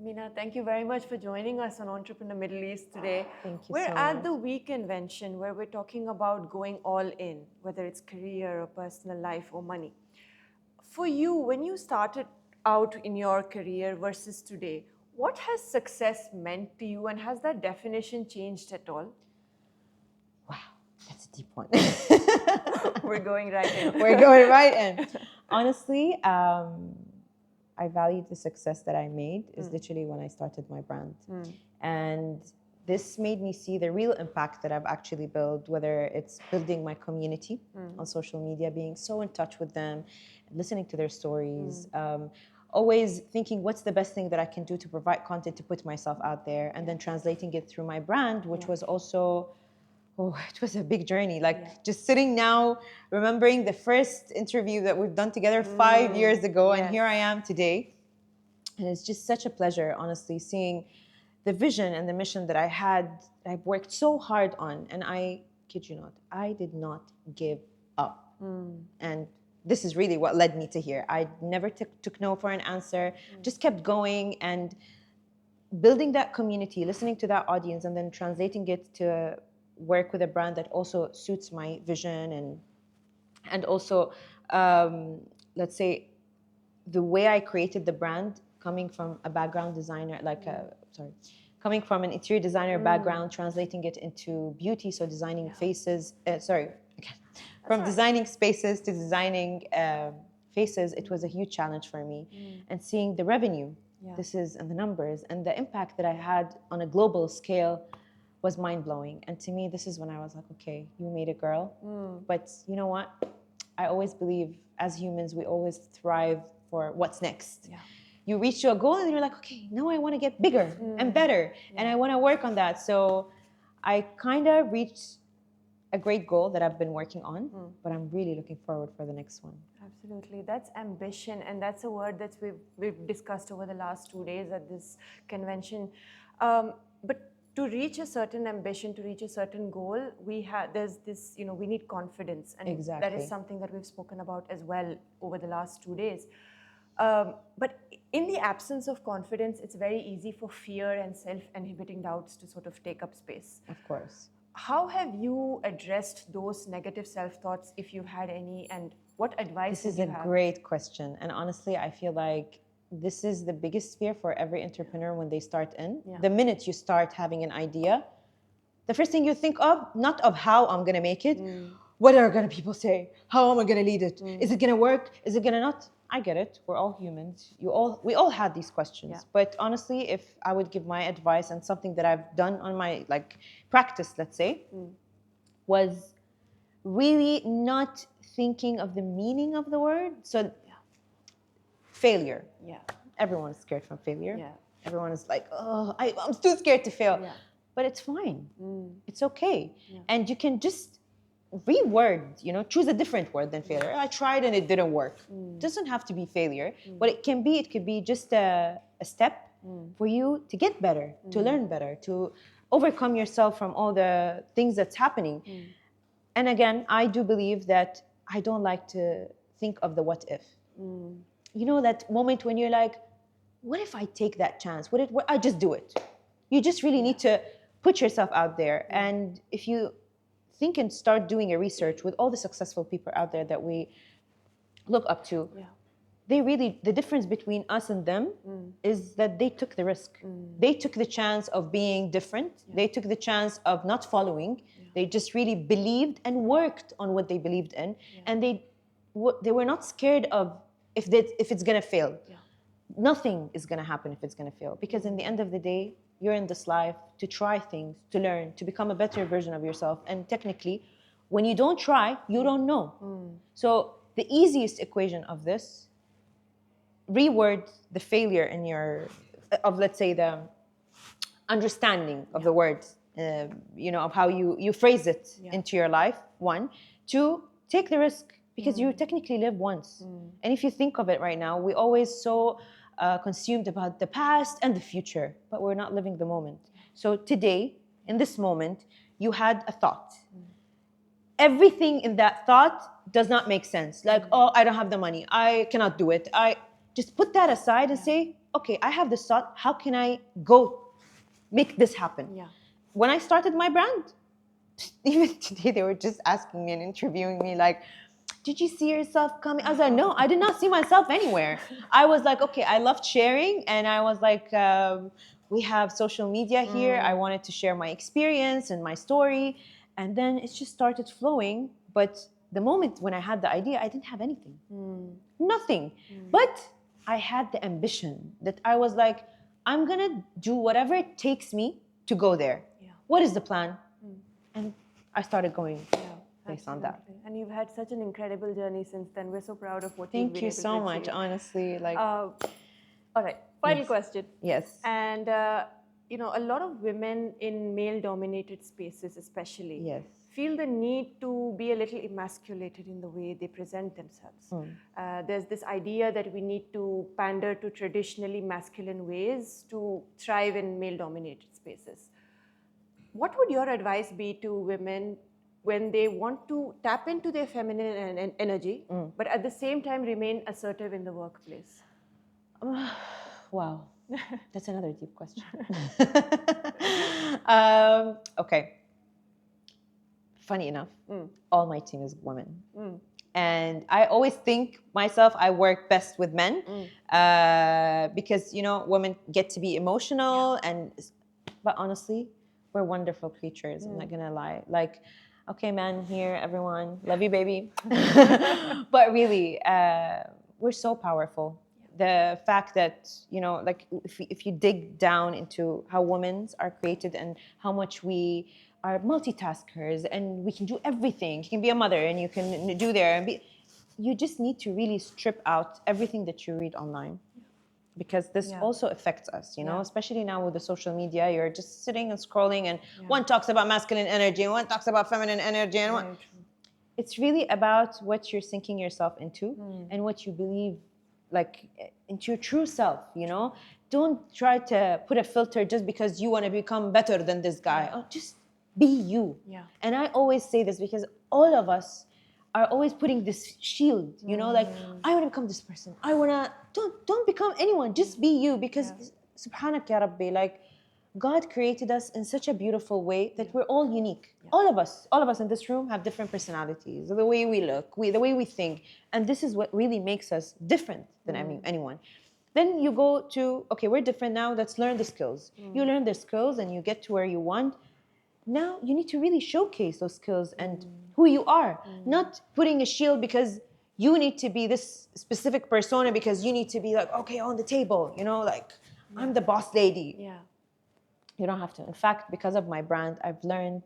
Mina, thank you very much for joining us on Entrepreneur Middle East today. Thank you We're so at much. the week convention where we're talking about going all in, whether it's career or personal life or money. For you, when you started out in your career versus today, what has success meant to you, and has that definition changed at all? Wow, that's a deep one. We're going right in. We're going right in. Honestly, I valued the success that I made is literally when I started my brand. And this made me see the real impact that I've actually built, whether it's building my community on social media, being so in touch with them, listening to their stories, always thinking what's the best thing that I can do to provide content to put myself out there, and then translating it through my brand, which was also, it was a big journey. Just sitting now, remembering the first interview that we've done together 5 years ago, and here I am today. And it's just such a pleasure, honestly, seeing the vision and the mission that I had, I've worked so hard on. And I kid you not, I did not give up. And this is really what led me to here. I never took no for an answer, just kept going and building that community, listening to that audience, and then translating it to work with a brand that also suits my vision and also let's say the way I created the brand, coming from a background designer, coming from an interior designer background, translating it into beauty, so designing faces, from designing spaces to designing faces, it was a huge challenge for me. And seeing the revenue, and the numbers, and the impact that I had on a global scale was mind-blowing. And to me, this is when I was like, okay, you made a girl. But you know what? I always believe as humans, we always thrive for what's next. You reach to a goal and you're like, okay, now I want to get bigger and better. And I want to work on that. So I kind of reached a great goal that I've been working on, but I'm really looking forward for the next one. Absolutely. That's ambition, and that's a word that we've discussed over the last 2 days at this convention. But to reach a certain ambition, to reach a certain goal, there's this, we need confidence, and Exactly. that is something that we've spoken about as well over the last 2 days. But in the absence of confidence, it's very easy for fear and self-inhibiting doubts to sort of take up space. Of course. How have you addressed those negative self-thoughts, if you've had any, and what advice This is a great question. And honestly, I feel like this is the biggest fear for every entrepreneur when they start in. The minute you start having an idea, the first thing you think of, not of how I'm going to make it, what are going to people say? How am I going to lead it? Is it going to work? Is it going to not? I get it. We're all humans. We all had these questions. But honestly, if I would give my advice and something that I've done on my practice, let's say, was really not thinking of the meaning of the word. So failure. Everyone is scared from failure. Everyone is like, oh, I'm too scared to fail. But it's fine. It's okay. And you can just reword, choose a different word than failure. I tried and it didn't work. It doesn't have to be failure. What it could be just a step for you to get better, to learn better, to overcome yourself from all the things that's happening. And again, I do believe that I don't like to think of the what if. You know that moment when you're like, what if I take that chance? What I just do it? You just really need to put yourself out there. And if you think and start doing a research with all the successful people out there that we look up to, the difference between us and them is that they took the risk. They took the chance of being different. They took the chance of not following. They just really believed and worked on what they believed in. And they were not scared of if it's going to fail. Nothing is going to happen if it's going to fail. Because in the end of the day, you're in this life to try things, to learn, to become a better version of yourself. And technically, when you don't try, you don't know. So the easiest equation of this, reword the failure let's say the understanding of the words, of how you phrase it into your life. 1, 2, take the risk, because you technically live once. And if you think of it right now, we always so consumed about the past and the future, but we're not living the moment. So today, in this moment, you had a thought. Everything in that thought does not make sense. Like, oh, I don't have the money. I cannot do it. I just put that aside and say, okay, I have this thought. How can I go make this happen? Yeah. When I started my brand, even today they were just asking me and interviewing me like, did you see yourself coming? I was like, no, I did not see myself anywhere. I was like, okay, I loved sharing. And I was like, we have social media here. I wanted to share my experience and my story. And then it just started flowing. But the moment when I had the idea, I didn't have anything. Nothing. But I had the ambition that I was like, I'm going to do whatever it takes me to go there. Yeah. What is the plan? And I started going. Yeah. Based on that. And you've had such an incredible journey since then. We're so proud of what you've been able to Thank you so much, achieve. honestly. Like, all right, final question. Yes. And you know, a lot of women in male-dominated spaces, especially, feel the need to be a little emasculated in the way they present themselves. There's this idea that we need to pander to traditionally masculine ways to thrive in male-dominated spaces. What would your advice be to women when they want to tap into their feminine energy, but at the same time remain assertive in the workplace? Wow, that's another deep question. Okay. Funny enough, all my team is women. And I always think myself, I work best with men because, you know, women get to be emotional. But honestly, we're wonderful creatures. I'm not going to lie. Like, okay, man, here, everyone, love you, baby. But really, we're so powerful. The fact that, you know, like if you dig down into how women are created and how much we are multitaskers and we can do everything. You can be a mother and you can do there. And you just need to really strip out everything that you read online. Because this also affects us, you know, especially now with the social media, you're just sitting and scrolling and one talks about masculine energy and one talks about feminine energy. And it's really about what you're sinking yourself into and what you believe, like, into your true self, you know. Don't try to put a filter just because you want to become better than this guy. Oh, just be you. And I always say this because all of us are always putting this shield, you know, like, I want to become this person. I want to, don't become anyone. Just be you because, subhanak ya Rabbi, like, God created us in such a beautiful way that we're all unique. All of us in this room have different personalities, the way we look, the way we think. And this is what really makes us different than anyone. Then you go to, okay, we're different now. Let's learn the skills. You learn the skills and you get to where you want. Now you need to really showcase those skills and who you are, not putting a shield because you need to be this specific persona because you need to be like, okay, on the table, you know, like, I'm the boss lady. You don't have to. In fact, because of my brand, I've learned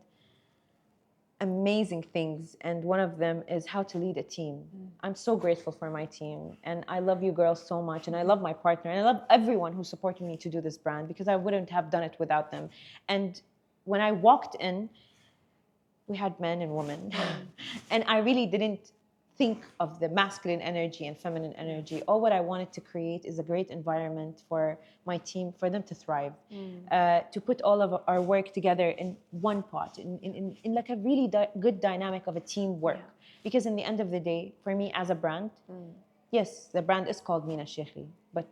amazing things. And one of them is how to lead a team. I'm so grateful for my team. And I love you girls so much. And I love my partner. And I love everyone who supported me to do this brand because I wouldn't have done it without them. And when I walked in, we had men and women. And I really didn't think of the masculine energy and feminine energy. All what I wanted to create is a great environment for my team, for them to thrive, to put all of our work together in one pot, in like a really good dynamic of a teamwork. Because in the end of the day, for me as a brand, yes, the brand is called Mina Al Sheikhly, but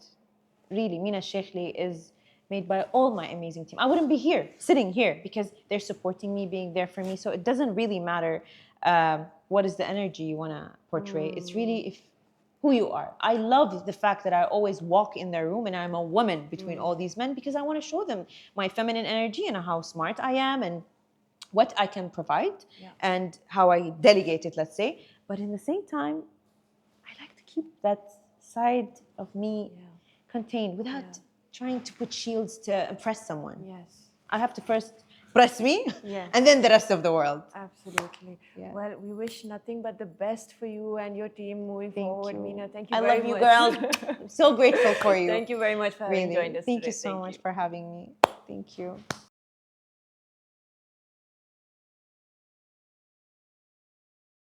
really Mina Al Sheikhly is made by all my amazing team. I wouldn't be here, sitting here, because they're supporting me, being there for me. So it doesn't really matter what is the energy you want to portray. It's really who you are. I love the fact that I always walk in their room and I'm a woman between all these men because I want to show them my feminine energy and how smart I am and what I can provide and how I delegate it, let's say. But in the same time, I like to keep that side of me contained without trying to put shields to impress someone. I have to first press me and then the rest of the world. Absolutely. Well, we wish nothing but the best for you and your team moving forward. Mina, thank you I very love you, much. girl. I'm so grateful for you. Thank you very much for having joined us Thank today. you so much for having me. Thank you.